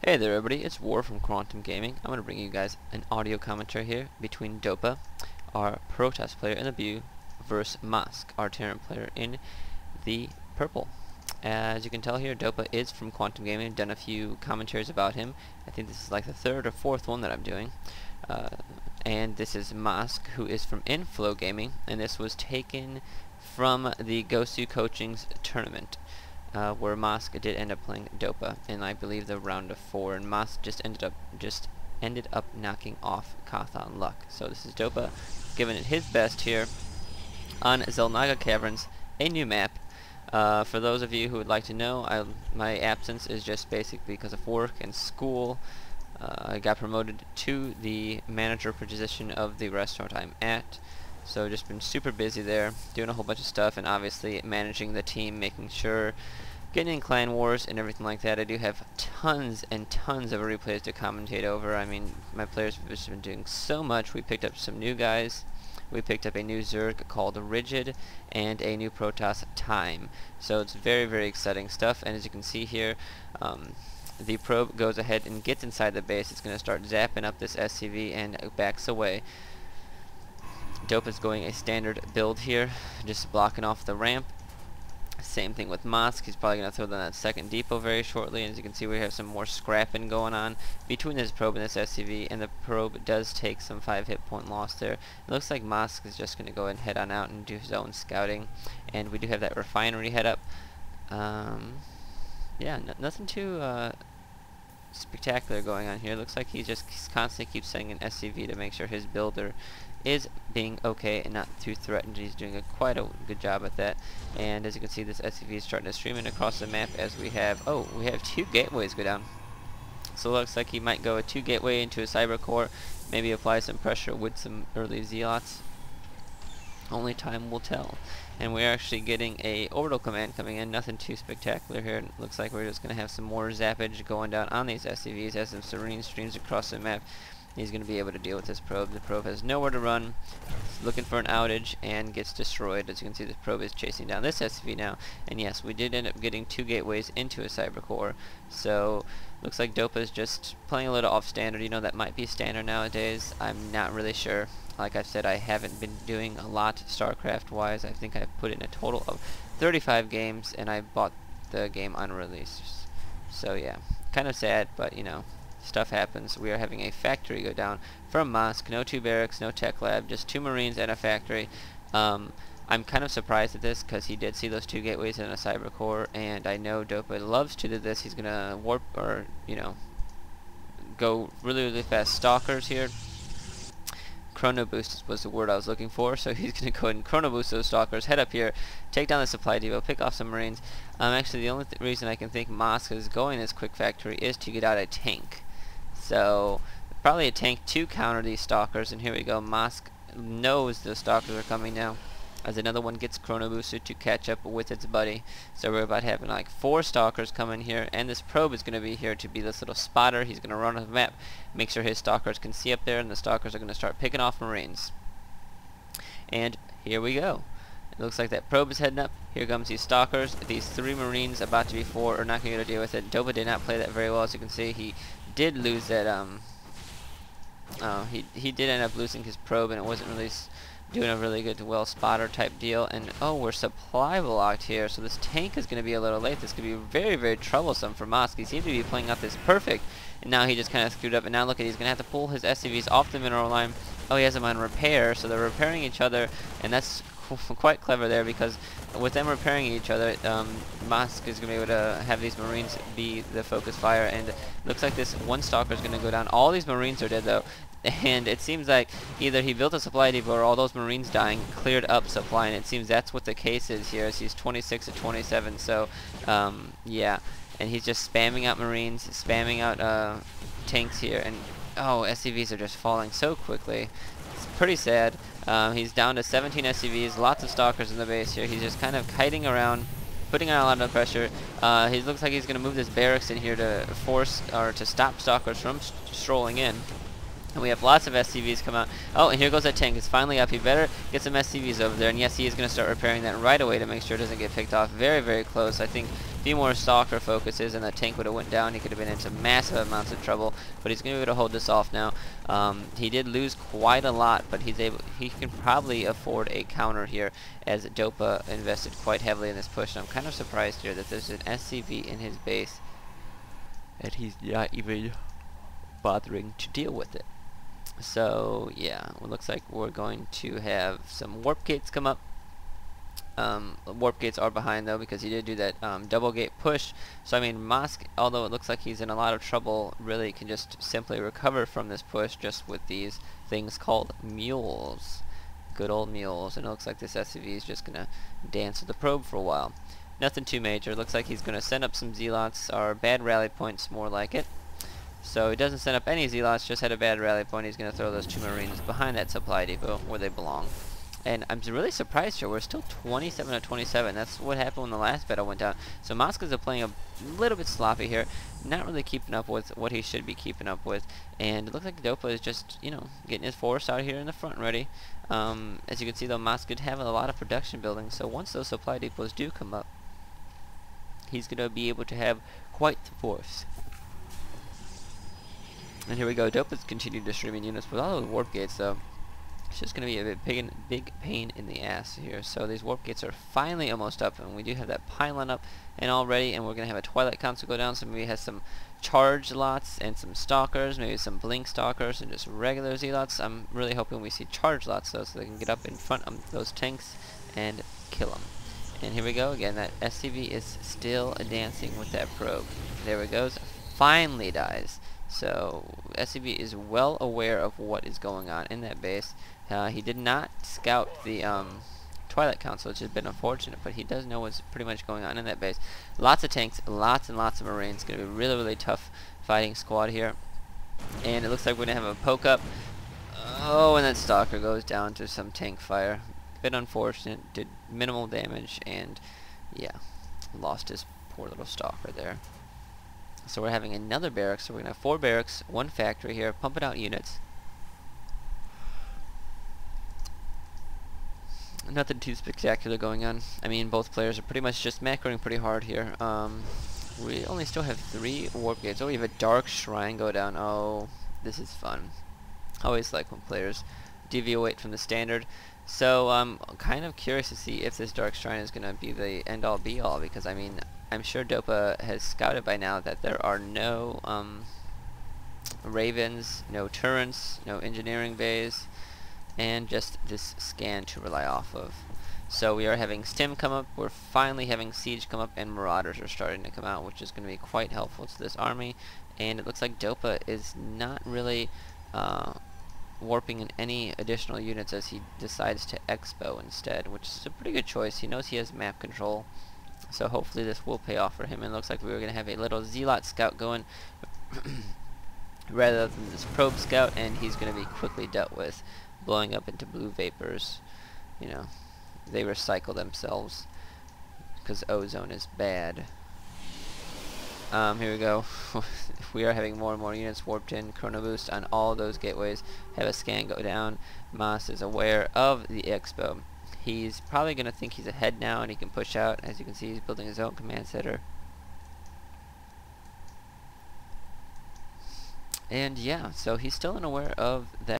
Hey there everybody, it's War from Quantum Gaming. I'm going to bring you guys an audio commentary here between dOpa, our protest player in the blue, versus Masq, our Terran player in the purple. As you can tell here, dOpa is from Quantum Gaming. I've done a few commentaries about him. I think this is like the third or fourth one that I'm doing. And this is Masq, who is from Inflow Gaming, and this was taken from the GosuCoaching's tournament. Where Masq did end up playing dOpa in, I believe, the round of 4, and Masq just ended up knocking off Kathan Luck. So this is dOpa giving it his best here on Xel'Naga Caverns, a new map. For those of you who would like to know, my absence is just basically because of work and school. I got promoted to the manager position of the restaurant I'm at. So just been super busy there, doing a whole bunch of stuff, and obviously managing the team, making sure, getting in clan wars and everything like that. I do have tons and tons of replays to commentate over. I mean, my players have just been doing so much. We picked up some new guys. We picked up a new Zerg called Rigid and a new Protoss Time. So it's very, very exciting stuff. And as you can see here, the probe goes ahead and gets inside the base. It's going to start zapping up this SCV and backs away. dOpa's going a standard build here, just blocking off the ramp. Same thing with Masq. He's probably going to throw down that second depot very shortly. And as you can see, we have some more scrapping going on between this probe and this SCV, and the probe does take some 5 hit point loss there. It looks like Masq is just going to go ahead and head on out and do his own scouting, and we do have that refinery head up. Yeah, nothing too spectacular going on here. Looks like he's constantly keeps sending an SCV to make sure his builder is being okay and not too threatened. He's doing quite a good job at that. And as you can see, this SCV is starting to stream in across the map as we have 2 gateways go down. So it looks like he might go a 2 gateway into a cyber core, maybe apply some pressure with some early zealots. Only time will tell. And we're actually getting a orbital command coming in, nothing too spectacular here. It looks like we're just going to have some more zappage going down on these SCVs as some serene streams across the map. He's going to be able to deal with this probe. The probe has nowhere to run. It's looking for an outage and gets destroyed. As you can see, this probe is chasing down this SCV now. And yes, we did end up getting 2 gateways into a cyber core. So looks like dOpa is just playing a little off standard. You know, that might be standard nowadays. I'm not really sure. Like I said, I haven't been doing a lot StarCraft wise. I think I've put in a total of 35 games, and I bought the game unreleased. So yeah, kind of sad, but you know, stuff happens. We are having a factory go down from Masq. No 2 barracks, no tech lab, just 2 marines and a factory. I'm kind of surprised at this because he did see those 2 gateways in a cyber core, and I know dOpa loves to do this. He's gonna warp, or you know, go really, really fast stalkers here. Chrono boost was the word I was looking for, so he's going to go ahead and chrono boost those stalkers, head up here, take down the supply depot, pick off some marines. Actually, the only reason I can think Masq is going this quick factory is to get out a tank. So probably a tank to counter these stalkers, and here we go. Masq knows the stalkers are coming now, as another one gets chrono boosted to catch up with its buddy. So we're about having like 4 stalkers come in here, and this probe is going to be here to be this little spotter. He's going to run on the map, make sure his stalkers can see up there, and the stalkers are going to start picking off marines. And here we go. It looks like that probe is heading up. Here comes these stalkers. These 3 marines, about to be 4, are not going to get to deal with it. dOpa did not play that very well. As you can see, he did lose that he did end up losing his probe, and it wasn't really doing a really good well spotter type deal. And we're supply blocked here, so this tank is going to be a little late. This could be very, very troublesome for Masq. He seemed to be playing out this perfect, and now he just kind of screwed up. And now look at, he's going to have to pull his SCVs off the mineral line. Oh, he has them on repair, so they're repairing each other, and that's quite clever there, because with them repairing each other, Masq is going to be able to have these marines be the focus fire. And it looks like this one stalker is going to go down. All these marines are dead though, and it seems like either he built a supply depot or all those marines dying cleared up supply, and it seems that's what the case is here, as he's 26 to 27. So yeah, and he's just spamming out marines, spamming out tanks here, and SCVs are just falling so quickly. It's pretty sad. He's down to 17 SCVs, lots of stalkers in the base here. He's just kind of kiting around, putting on a lot of pressure. He looks like he's going to move this barracks in here to force, or to stop stalkers from strolling in. And we have lots of SCVs come out. Oh, and here goes that tank. It's finally up. He better get some SCVs over there. And yes, he is going to start repairing that right away to make sure it doesn't get picked off. Very, very close. I think few more stalker focuses and the tank would have went down. He could have been into massive amounts of trouble, but he's going to be able to hold this off now. He did lose quite a lot, but he can probably afford a counter here, as dOpa invested quite heavily in this push. And I'm kind of surprised here that there's an SCV in his base and he's not even bothering to deal with it. So yeah, it looks like we're going to have some warp gates come up. Warp gates are behind though, because he did do that double gate push. So I mean, Masq, although it looks like he's in a lot of trouble, really can just simply recover from this push just with these things called mules. Good old mules. And it looks like this SCV is just gonna dance with the probe for a while. Nothing too major. Looks like he's gonna send up some zealots, or bad rally points more like it. So he doesn't send up any zealots, just had a bad rally point. He's gonna throw those 2 marines behind that supply depot where they belong. And I'm really surprised here. We're still 27 to 27. That's what happened when the last battle went down. So Masq is playing a little bit sloppy here, not really keeping up with what he should be keeping up with. And it looks like dOpa is just, you know, getting his force out here in the front ready. As you can see though, Masq did have a lot of production buildings, so once those supply depots do come up, he's going to be able to have quite the force. And here we go. dOpa's continued distributing units with all those warp gates though. It's just going to be a big pain in the ass here. So these warp gates are finally almost up, and we do have that pylon up and all ready, and we're going to have a Twilight Council go down, so maybe has some charge lots and some stalkers, maybe some blink stalkers and just regular zealots. I'm really hoping we see charge lots though, so they can get up in front of those tanks and kill them. And here we go again. That SCV is still dancing with that probe. There it goes. Finally dies. So SCV is well aware of what is going on in that base. He did not scout the Twilight Council, which has been unfortunate, but he does know what's pretty much going on in that base. Lots of tanks, lots and lots of marines. Going to be a really, really tough fighting squad here. And it looks like we're going to have a poke up. Oh, and that stalker goes down to some tank fire. Bit unfortunate, did minimal damage, and yeah, lost his poor little stalker there. So we're having another barracks, so we're going to have 4 barracks, 1 factory here, pumping out units. Nothing too spectacular going on. I mean, both players are pretty much just macroing pretty hard here. We only still have 3 warp gates. Oh, we have a dark shrine go down. Oh, this is fun. I always like when players deviate from the standard. So I'm kind of curious to see if this dark shrine is going to be the end-all be-all, because I mean, I'm sure dOpa has scouted by now that there are no ravens, no turrets, no engineering bays, and just this scan to rely off of. So we are having stim come up, we're finally having siege come up, and marauders are starting to come out, which is going to be quite helpful to this army. And it looks like dOpa is not really warping in any additional units, as he decides to expo instead, which is a pretty good choice. He knows he has map control, so hopefully this will pay off for him. And it looks like we were going to have a little zealot scout going rather than this probe scout, and he's going to be quickly dealt with, blowing up into blue vapors. You know, they recycle themselves because ozone is bad. Here we go. We are having more and more units warped in. Chrono boost on all those gateways. Have a scan go down. Masq is aware of the expo. He's probably going to think he's ahead now and he can push out. As you can see, he's building his own command center. And yeah, so he's still unaware of that.